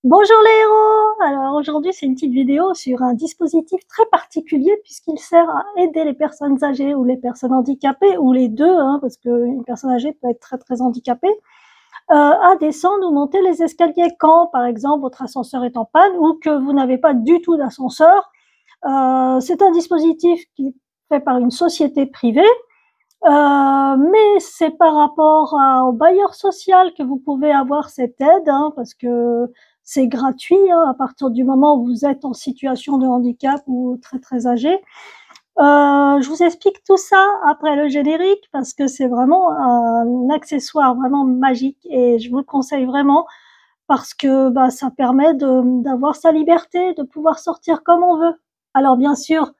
Bonjour les héros! Alors aujourd'hui c'est une petite vidéo sur un dispositif très particulier puisqu'il sert à aider les personnes âgées ou les personnes handicapées, ou les deux, hein, parce qu'une personne âgée peut être très handicapée, à descendre ou monter les escaliers quand par exemple votre ascenseur est en panne ou que vous n'avez pas du tout d'ascenseur. C'est un dispositif qui est fait par une société privée, mais c'est par rapport au bailleur social que vous pouvez avoir cette aide, hein, parce que c'est gratuit, hein, à partir du moment où vous êtes en situation de handicap ou très âgé. Je vous explique tout ça après le générique parce que c'est vraiment un accessoire vraiment magique et je vous le conseille vraiment parce que bah, ça permet d'avoir sa liberté, de pouvoir sortir comme on veut. Alors bien sûr,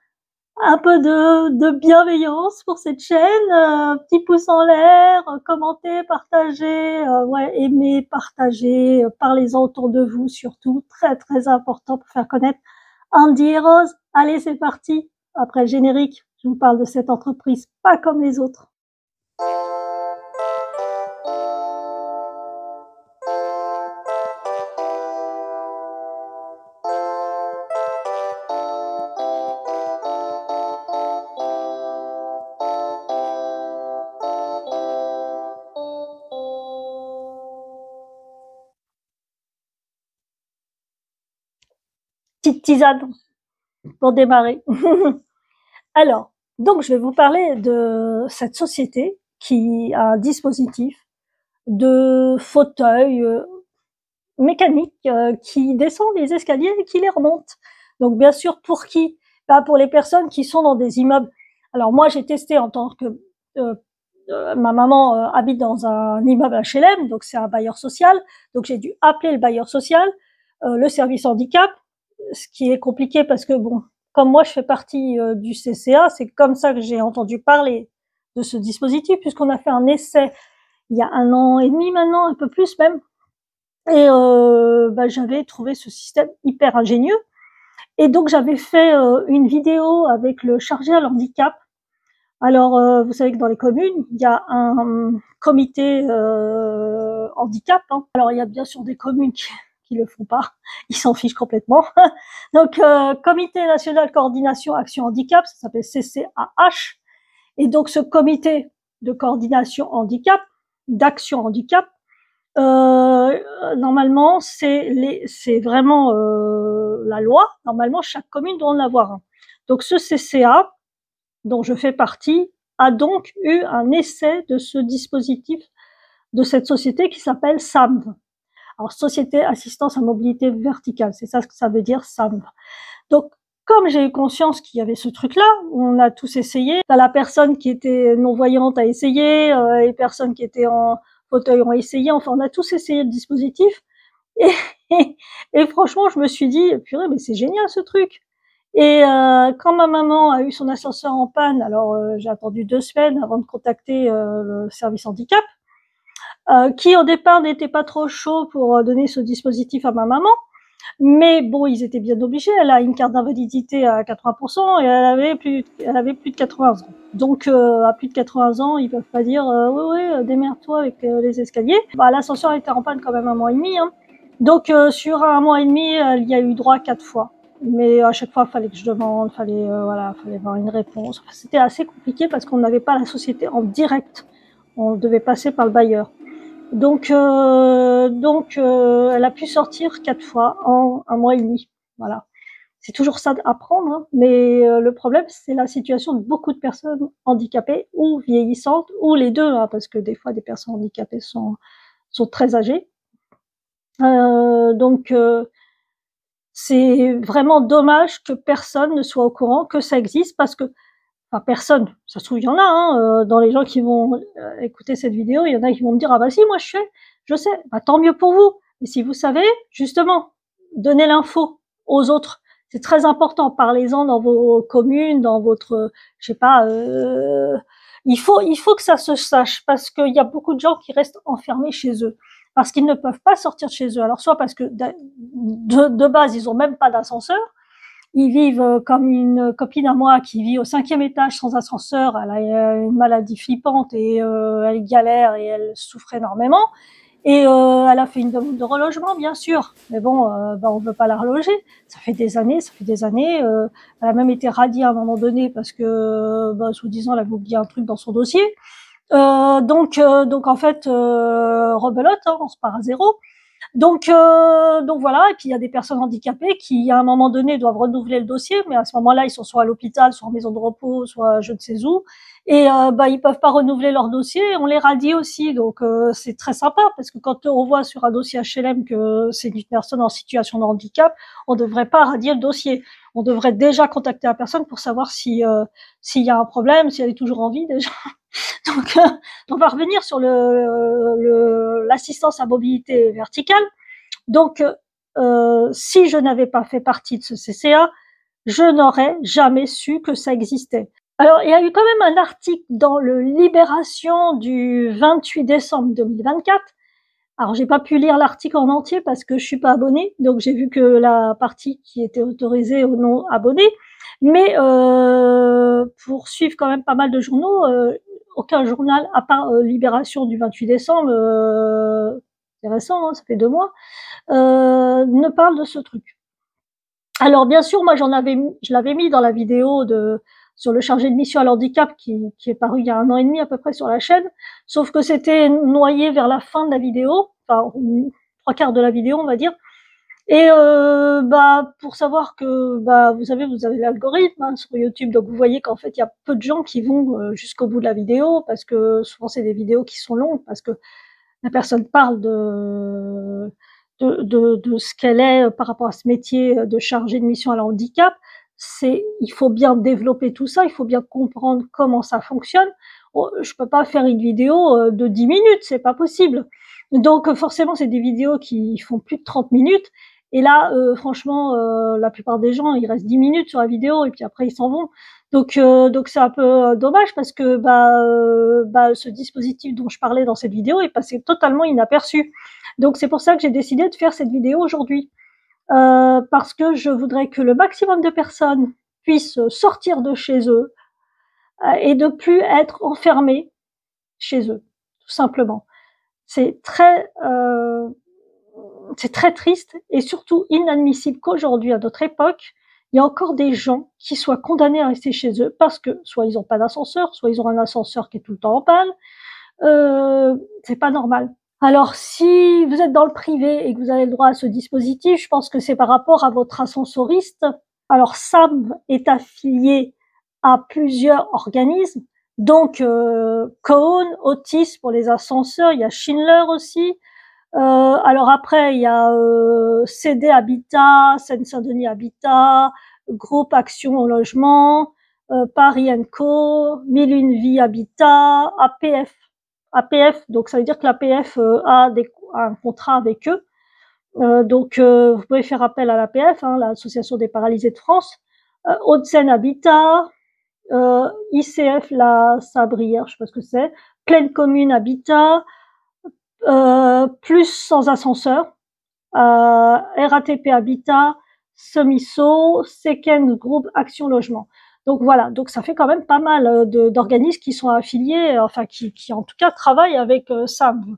un peu de bienveillance pour cette chaîne, petit pouce en l'air, commentez, partagez, ouais, aimez, partagez, parlez-en autour de vous surtout, très important pour faire connaître Andy et Rose. Allez, c'est parti. Après le générique, je vous parle de cette entreprise pas comme les autres. Petite tisane pour démarrer. Alors, donc je vais vous parler de cette société qui a un dispositif de fauteuil mécanique qui descend les escaliers et qui les remonte. Donc bien sûr, pour qui? Bah, pour les personnes qui sont dans des immeubles. Alors moi, j'ai testé en tant que ma maman habite dans un immeuble HLM, donc c'est un bailleur social. Donc j'ai dû appeler le bailleur social, le service handicap, ce qui est compliqué parce que bon, comme moi je fais partie du CCA, c'est comme ça que j'ai entendu parler de ce dispositif puisqu'on a fait un essai il y a 1 an et demi maintenant, un peu plus même. Et bah, j'avais trouvé ce système hyper ingénieux. Et donc j'avais fait une vidéo avec le chargé à l'handicap. Alors vous savez que dans les communes, il y a un comité handicap, hein. Alors il y a bien sûr des communes qui le font pas, ils s'en fichent complètement. Donc Comité national coordination action handicap, ça s'appelle CCAH. Et donc ce comité de coordination handicap, d'action handicap, normalement, c'est vraiment la loi. Normalement, chaque commune doit en avoir un. Donc, ce CCA, dont je fais partie, a donc eu un essai de ce dispositif de cette société qui s'appelle SAMV. Alors, Société Assistance à Mobilité Verticale, c'est ça ce que ça veut dire, SAMV. Donc, comme j'ai eu conscience qu'il y avait ce truc-là, on a tous essayé. La personne qui était non-voyante a essayé, les personnes qui étaient en fauteuil ont essayé. Enfin, on a tous essayé le dispositif. Et, et franchement, je me suis dit, purée, mais c'est génial ce truc. Et quand ma maman a eu son ascenseur en panne, alors j'ai attendu 2 semaines avant de contacter le service handicap, qui au départ n'était pas trop chaud pour donner ce dispositif à ma maman. Mais bon, ils étaient bien obligés. Elle a une carte d'invalidité à 80% et elle avait plus de 80 ans. Donc, à plus de 80 ans, ils peuvent pas dire oui, démerde-toi avec les escaliers. Bah, l'ascenseur était en panne quand même 1 mois et demi. Hein. Donc, sur 1 mois et demi, il y a eu droit 4 fois. Mais à chaque fois, il fallait que je demande, fallait avoir une réponse. Enfin, c'était assez compliqué parce qu'on n'avait pas la société en direct. On devait passer par le bailleur. Donc, elle a pu sortir 4 fois en 1 mois et demi. Voilà. C'est toujours ça à prendre, hein. Mais le problème, c'est la situation de beaucoup de personnes handicapées ou vieillissantes, ou les deux, hein, parce que des fois, des personnes handicapées sont très âgées. Donc, c'est vraiment dommage que personne ne soit au courant que ça existe, parce que enfin personne, ça se trouve il y en a, hein, dans les gens qui vont écouter cette vidéo, il y en a qui vont me dire ah bah si moi je sais, bah tant mieux pour vous. Et si vous savez, justement, donnez l'info aux autres. C'est très important. Parlez-en dans vos communes, dans votre, je sais pas. Il faut que ça se sache parce qu'il y a beaucoup de gens qui restent enfermés chez eux parce qu'ils ne peuvent pas sortir de chez eux. Alors soit parce que de base ils ont même pas d'ascenseur. Ils vivent comme une copine à moi qui vit au 5e étage sans ascenseur. Elle a une maladie flippante et elle galère et elle souffre énormément. Et elle a fait une demande de relogement, bien sûr, mais bon, on veut pas la reloger. Ça fait des années. Elle a même été radiée à un moment donné parce que, soi-disant, elle avait oublié un truc dans son dossier. Donc en fait, rebelote, hein, on repart à zéro. Donc voilà. Et puis il y a des personnes handicapées qui, à un moment donné, doivent renouveler le dossier, mais à ce moment-là, ils sont soit à l'hôpital, soit en maison de repos, soit je ne sais où, et ils peuvent pas renouveler leur dossier. On les radie aussi, donc c'est très sympa parce que quand on voit sur un dossier HLM que c'est une personne en situation de handicap, on devrait pas radier le dossier. On devrait déjà contacter la personne pour savoir si s'il y a un problème, si elle est toujours en vie déjà. Donc, on va revenir sur l'assistance à mobilité verticale. Donc, si je n'avais pas fait partie de ce CCA, je n'aurais jamais su que ça existait. Alors, il y a eu quand même un article dans le Libération du 28 décembre 2024. Alors, j'ai pas pu lire l'article en entier parce que je suis pas abonnée, donc j'ai vu que la partie qui était autorisée aux non abonnés. Mais pour suivre quand même pas mal de journaux, aucun journal, à part Libération du 28 décembre, c'est récent, hein, ça fait 2 mois, ne parle de ce truc. Alors bien sûr, moi je l'avais mis dans la vidéo sur le chargé de mission à l'handicap qui est paru il y a 1 an et demi à peu près sur la chaîne, sauf que c'était noyé vers la fin de la vidéo, enfin 3/4 de la vidéo on va dire. Et pour savoir que vous avez l'algorithme, hein, sur YouTube, donc vous voyez qu'en fait il y a peu de gens qui vont jusqu'au bout de la vidéo parce que souvent c'est des vidéos qui sont longues parce que la personne parle de ce qu'elle est par rapport à ce métier de chargée de mission à la handicap. Il faut bien développer tout ça, il faut bien comprendre comment ça fonctionne. Je peux pas faire une vidéo de 10 minutes, c'est pas possible. Donc forcément, c'est des vidéos qui font plus de 30 minutes. Et là, franchement, la plupart des gens, ils restent 10 minutes sur la vidéo et puis après ils s'en vont. Donc c'est un peu dommage parce que ce dispositif dont je parlais dans cette vidéo est passé totalement inaperçu. Donc c'est pour ça que j'ai décidé de faire cette vidéo aujourd'hui, parce que je voudrais que le maximum de personnes puissent sortir de chez eux et de plus être enfermés chez eux, tout simplement. C'est très triste et surtout inadmissible qu'aujourd'hui, à notre époque, il y a encore des gens qui soient condamnés à rester chez eux parce que soit ils n'ont pas d'ascenseur, soit ils ont un ascenseur qui est tout le temps en panne. C'est pas normal. Alors, si vous êtes dans le privé et que vous avez le droit à ce dispositif, je pense que c'est par rapport à votre ascensoriste. Alors, SAM est affilié à plusieurs organismes, donc Cohn, Otis pour les ascenseurs, il y a Schindler aussi. Alors après, il y a CD Habitat, Seine-Saint-Denis Habitat, Groupe Action au Logement, Paris & Co, 1001 Vie Habitat, APF. APF, donc ça veut dire que l'APF a un contrat avec eux. Donc vous pouvez faire appel à l'APF, hein, l'Association des paralysés de France, Hauts-de-Seine Habitat, ICF La Sabrière, je sais pas ce que c'est, Pleine Commune Habitat, plus sans ascenseur, RATP Habitat, Semiso, Sekens Group Action Logement. Donc voilà, donc ça fait quand même pas mal d'organismes qui sont affiliés, enfin qui en tout cas travaillent avec SAM.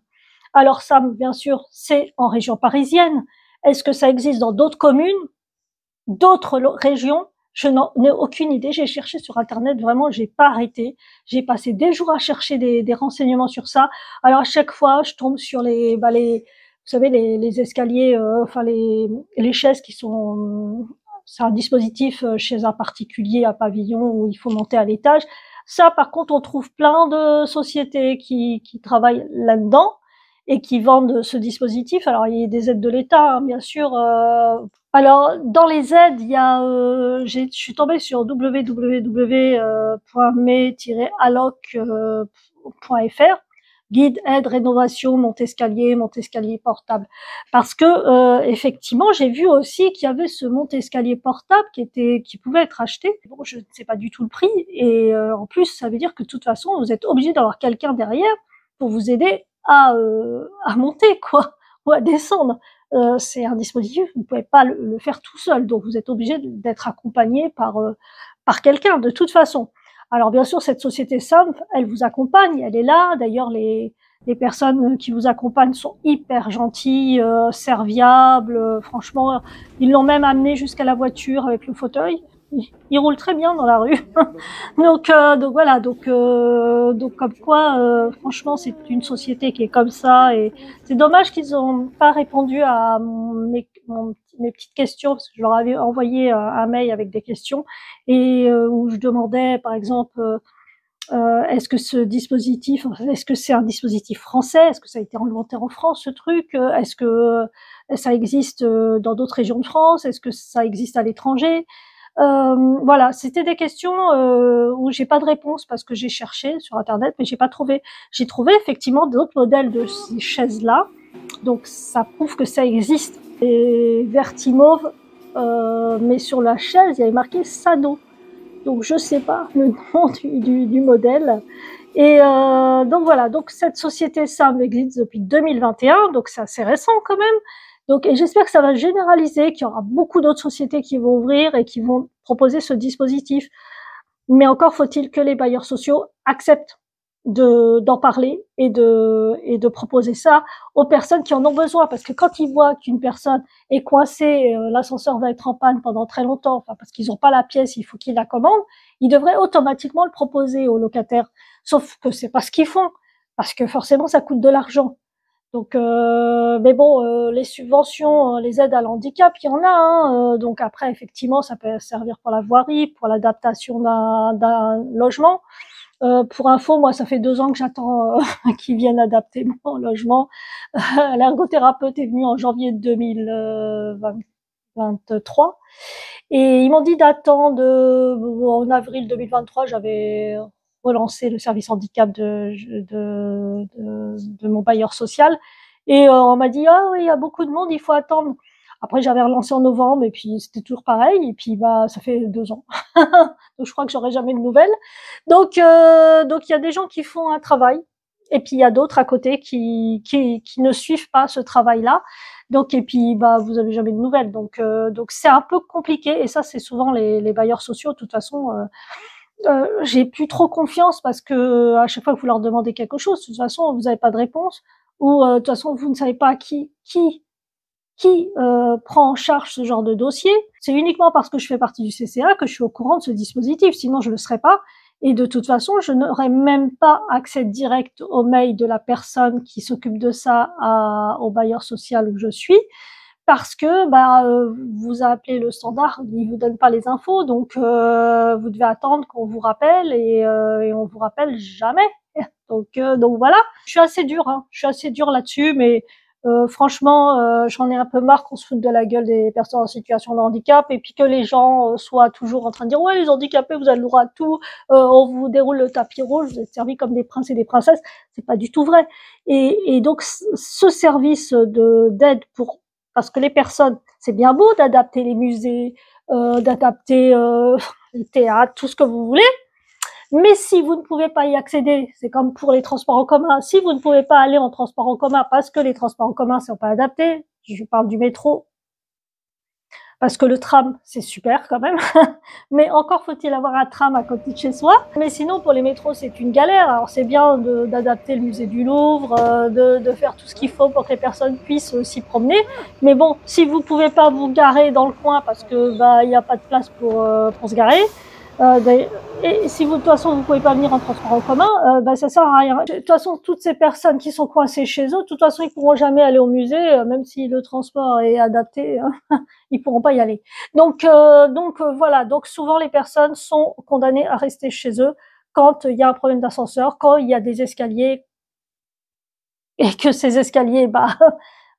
Alors SAM, bien sûr, c'est en région parisienne. Est-ce que ça existe dans d'autres communes, d'autres régions? Je n'en ai aucune idée. J'ai cherché sur Internet, vraiment, j'ai pas arrêté. J'ai passé des jours à chercher des renseignements sur ça. Alors à chaque fois, je tombe sur vous savez, les escaliers, enfin les chaises qui sont, c'est un dispositif chez un particulier à pavillon où il faut monter à l'étage. Ça, par contre, on trouve plein de sociétés qui travaillent là-dedans et qui vendent ce dispositif. Alors, il y a des aides de l'État, hein, bien sûr. Alors, dans les aides, il y a, je suis tombée sur www.me-alloc.fr, guide, aide, rénovation, monte-escalier portable. Parce que effectivement, j'ai vu aussi qu'il y avait ce monte-escalier portable qui pouvait être acheté. Bon, je ne sais pas du tout le prix, et en plus, ça veut dire que de toute façon, vous êtes obligé d'avoir quelqu'un derrière pour vous aider à monter, quoi, ou à descendre. C'est un dispositif, vous ne pouvez pas le faire tout seul, donc vous êtes obligé d'être accompagné par quelqu'un de toute façon. Alors bien sûr, cette société SAM, elle vous accompagne, elle est là. D'ailleurs, les Les personnes qui vous accompagnent sont hyper gentilles, serviables. Franchement, ils l'ont même amené jusqu'à la voiture avec le fauteuil. Il roule très bien dans la rue. Donc voilà, donc comme quoi, franchement, c'est une société qui est comme ça, et c'est dommage qu'ils n'ont pas répondu à mes petites questions, parce que je leur avais envoyé un mail avec des questions, et où je demandais, par exemple, est-ce que ce dispositif, est-ce que c'est un dispositif français? Est-ce que ça a été inventé en France, ce truc? Est-ce que ça existe dans d'autres régions de France? Est-ce que ça existe à l'étranger? Voilà, c'était des questions où j'ai pas de réponse, parce que j'ai cherché sur Internet, mais j'ai pas trouvé. J'ai trouvé effectivement d'autres modèles de ces chaises-là, donc ça prouve que ça existe. Et Vertimauve, mais sur la chaise, il y avait marqué Sado. Donc je sais pas le nom du modèle. Et donc voilà, donc cette société SAM existe depuis 2021, donc c'est assez récent quand même. Donc, et j'espère que ça va généraliser, qu'il y aura beaucoup d'autres sociétés qui vont ouvrir et qui vont proposer ce dispositif. Mais encore faut-il que les bailleurs sociaux acceptent d'en parler et de proposer ça aux personnes qui en ont besoin, parce que quand ils voient qu'une personne est coincée, l'ascenseur va être en panne pendant très longtemps, enfin parce qu'ils n'ont pas la pièce, il faut qu'ils la commandent, ils devraient automatiquement le proposer aux locataires. Sauf que c'est pas ce qu'ils font, parce que forcément ça coûte de l'argent. Donc, mais bon, les subventions, les aides à l'handicap, il y en a, hein, donc après, effectivement, ça peut servir pour la voirie, pour l'adaptation d'un logement. Pour info, moi, ça fait 2 ans que j'attends qu'ils viennent adapter mon logement. L'ergothérapeute est venu en janvier 2023, et ils m'ont dit d'attendre. En avril 2023, j'avais relancé le service handicap de mon bailleur social, et on m'a dit ah oui, il y a beaucoup de monde, il faut attendre. Après, j'avais relancé en novembre, et puis c'était toujours pareil, et puis bah ça fait 2 ans. Donc je crois que j'aurai jamais de nouvelles. Donc il y a des gens qui font un travail, et puis il y a d'autres à côté qui ne suivent pas ce travail-là. Donc, et puis bah vous avez jamais de nouvelles. Donc c'est un peu compliqué, et ça c'est souvent les bailleurs sociaux. De toute façon, j'ai plus trop confiance, parce que à chaque fois que vous leur demandez quelque chose, de toute façon vous n'avez pas de réponse, ou de toute façon vous ne savez pas qui prend en charge ce genre de dossier. C'est uniquement parce que je fais partie du CCA que je suis au courant de ce dispositif, sinon je ne le serais pas. Et de toute façon, je n'aurais même pas accès direct au mail de la personne qui s'occupe de ça au bailleur social où je suis, parce que vous appelez le standard, il vous donne pas les infos, donc vous devez attendre qu'on vous rappelle, et on vous rappelle jamais. Donc voilà, je suis assez dure, hein. Je suis assez dure là-dessus, mais franchement, j'en ai un peu marre qu'on se foute de la gueule des personnes en situation de handicap, et puis que les gens soient toujours en train de dire ouais, les handicapés, vous avez le droit à tout, on vous déroule le tapis rouge, vous êtes servis comme des princes et des princesses. C'est pas du tout vrai. Et donc ce service d'aide parce que les personnes, c'est bien beau d'adapter les musées, d'adapter le théâtre, tout ce que vous voulez, mais si vous ne pouvez pas y accéder, c'est comme pour les transports en commun, si vous ne pouvez pas aller en transport en commun parce que les transports en commun ne sont pas adaptés, je parle du métro, parce que le tram, c'est super quand même, mais encore faut-il avoir un tram à côté de chez soi. Mais sinon, pour les métros, c'est une galère. Alors c'est bien d'adapter le musée du Louvre, de faire tout ce qu'il faut pour que les personnes puissent s'y promener, mais bon, si vous pouvez pas vous garer dans le coin parce que il y a pas de place pour se garer, et si vous, de toute façon, vous pouvez pas venir en transport en commun, ça sert à rien. De toute façon, toutes ces personnes qui sont coincées chez eux, de toute façon, ils pourront jamais aller au musée, même si le transport est adapté, ils pourront pas y aller. Donc voilà. Donc souvent, les personnes sont condamnées à rester chez eux quand il y a un problème d'ascenseur, quand il y a des escaliers, et que ces escaliers,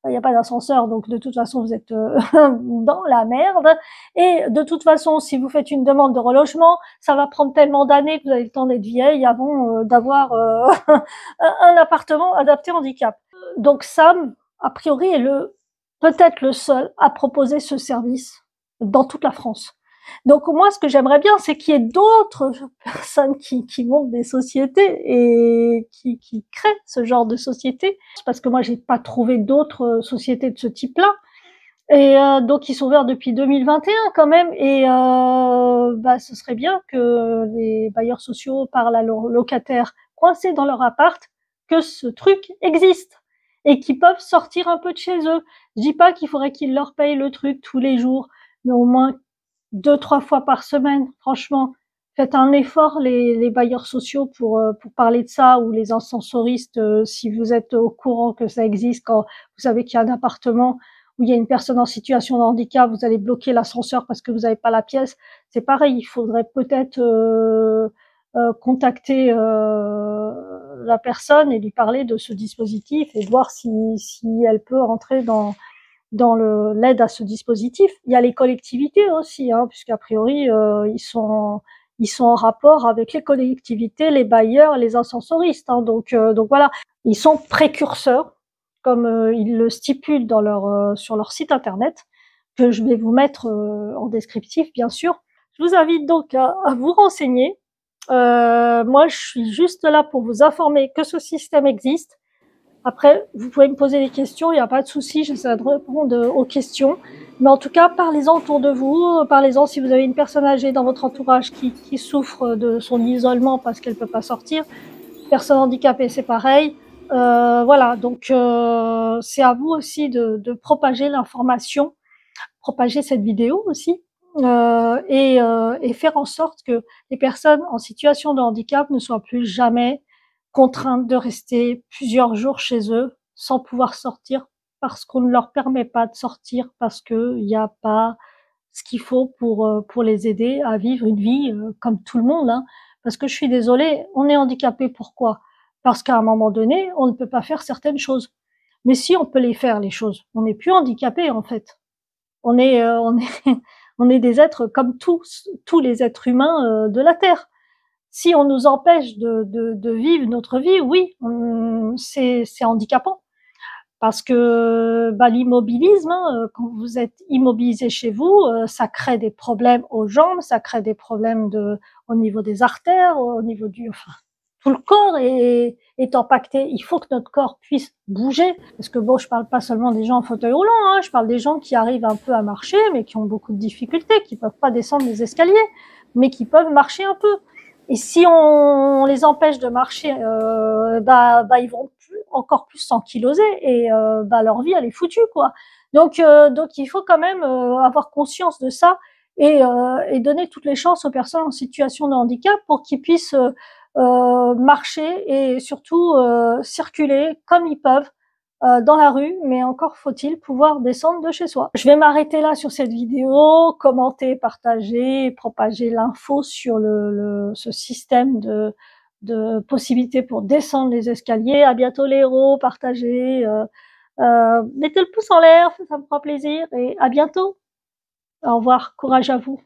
il n'y a pas d'ascenseur, donc de toute façon vous êtes dans la merde. Et de toute façon, si vous faites une demande de relogement, ça va prendre tellement d'années que vous avez le temps d'être vieille avant d'avoir un appartement adapté handicap. Donc Sam, a priori, est peut-être le seul à proposer ce service dans toute la France. Donc moi, ce que j'aimerais bien, c'est qu'il y ait d'autres personnes qui montent des sociétés et qui créent ce genre de société, parce que moi, j'ai pas trouvé d'autres sociétés de ce type-là. Et donc ils sont ouverts depuis 2021 quand même, et ce serait bien que les bailleurs sociaux parlent à leurs locataires coincés dans leur appart, que ce truc existe et qu'ils peuvent sortir un peu de chez eux. Je dis pas qu'il faudrait qu'ils leur payent le truc tous les jours, mais au moins 2-3 fois par semaine, franchement. Faites un effort, les bailleurs sociaux, pour parler de ça, ou les ascensoristes, si vous êtes au courant que ça existe, quand vous savez qu'il y a un appartement où il y a une personne en situation de handicap, vous allez bloquer l'ascenseur parce que vous n'avez pas la pièce. C'est pareil, il faudrait peut-être contacter la personne et lui parler de ce dispositif et voir si elle peut entrer dans l'aide à ce dispositif. Il y a les collectivités aussi, hein, puisqu'a priori ils sont en rapport avec les collectivités, les bailleurs, les ascensoristes, hein, donc voilà, ils sont précurseurs, comme ils le stipulent dans sur leur site internet, que je vais vous mettre en descriptif, bien sûr. Je vous invite donc à vous renseigner. Moi, je suis juste là pour vous informer que ce système existe. Après, vous pouvez me poser des questions, il n'y a pas de souci, j'essaie de répondre aux questions. Mais en tout cas, parlez-en autour de vous, parlez-en si vous avez une personne âgée dans votre entourage qui souffre de son isolement parce qu'elle ne peut pas sortir. Personne handicapée, c'est pareil. Voilà, donc c'est à vous aussi de propager l'information, propager cette vidéo aussi, et faire en sorte que les personnes en situation de handicap ne soient plus jamais contraintes de rester plusieurs jours chez eux sans pouvoir sortir parce qu'on ne leur permet pas de sortir, parce qu'il n'y a pas ce qu'il faut pour les aider à vivre une vie comme tout le monde, hein. Parce que je suis désolée, on est handicapé, pourquoi? Parce qu'à un moment donné, on ne peut pas faire certaines choses. Mais si on peut les faire, les choses, on n'est plus handicapé en fait. On est on est des êtres comme tous les êtres humains de la Terre. Si on nous empêche de vivre notre vie, oui, c'est handicapant. Parce que l'immobilisme, hein, quand vous êtes immobilisé chez vous, ça crée des problèmes aux jambes, ça crée des problèmes au niveau des artères, au niveau tout le corps est impacté. Il faut que notre corps puisse bouger. Parce que bon, je parle pas seulement des gens en fauteuil roulant, hein, je parle des gens qui arrivent un peu à marcher, mais qui ont beaucoup de difficultés, qui peuvent pas descendre les escaliers, mais qui peuvent marcher un peu. Et si on les empêche de marcher, ils vont encore plus s'ankyloser et leur vie elle est foutue, quoi. Donc il faut quand même avoir conscience de ça et donner toutes les chances aux personnes en situation de handicap pour qu'ils puissent marcher et surtout circuler comme ils peuvent dans la rue, mais encore faut-il pouvoir descendre de chez soi. Je vais m'arrêter là sur cette vidéo, commenter, partager, propager l'info sur ce système de possibilités pour descendre les escaliers. À bientôt les héros, partagez, mettez le pouce en l'air, ça me fera plaisir, et à bientôt. Au revoir, courage à vous.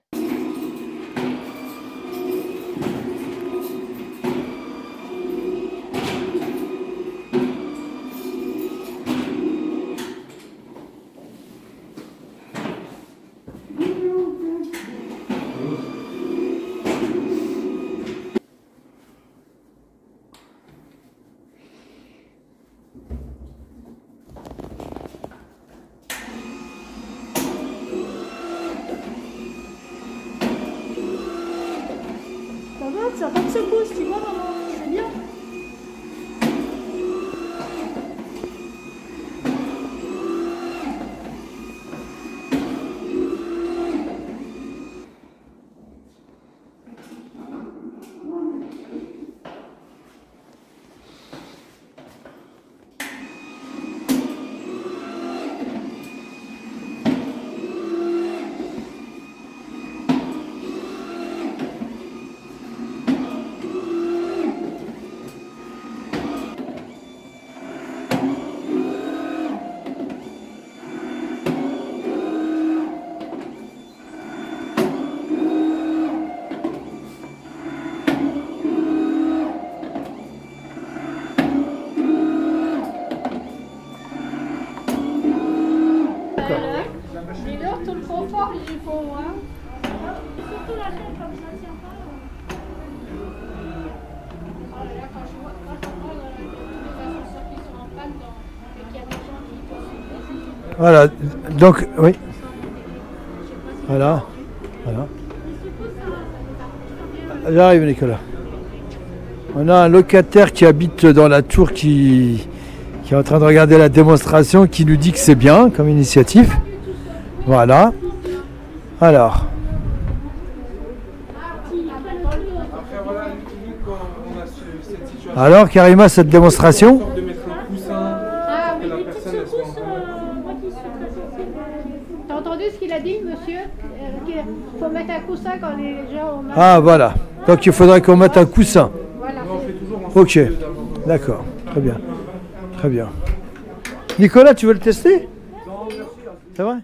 Ça fait une secousse, tu vois, maman, c'est bien. Dis-leur tout le confort, il faut, hein. Surtout la tête comme ça, tient pas. Oh là là, quand je vois tous les ascenseurs qui sont en panne et qu'il y a des gens qui peuvent. Voilà, donc, oui. Voilà, voilà. J'arrive, Nicolas. On a un locataire qui habite dans la tour qui est en train de regarder la démonstration, qui nous dit que c'est bien comme initiative. Voilà. Alors. Alors, Karima, cette démonstration? T'as entendu ce qu'il a dit, monsieur? Qu'il faut mettre un coussin quand les gens ont mal. Ah, voilà. Donc, il faudrait qu'on mette un coussin. Voilà. Ok. D'accord. Très bien. Très bien. Nicolas, tu veux le tester? C'est vrai?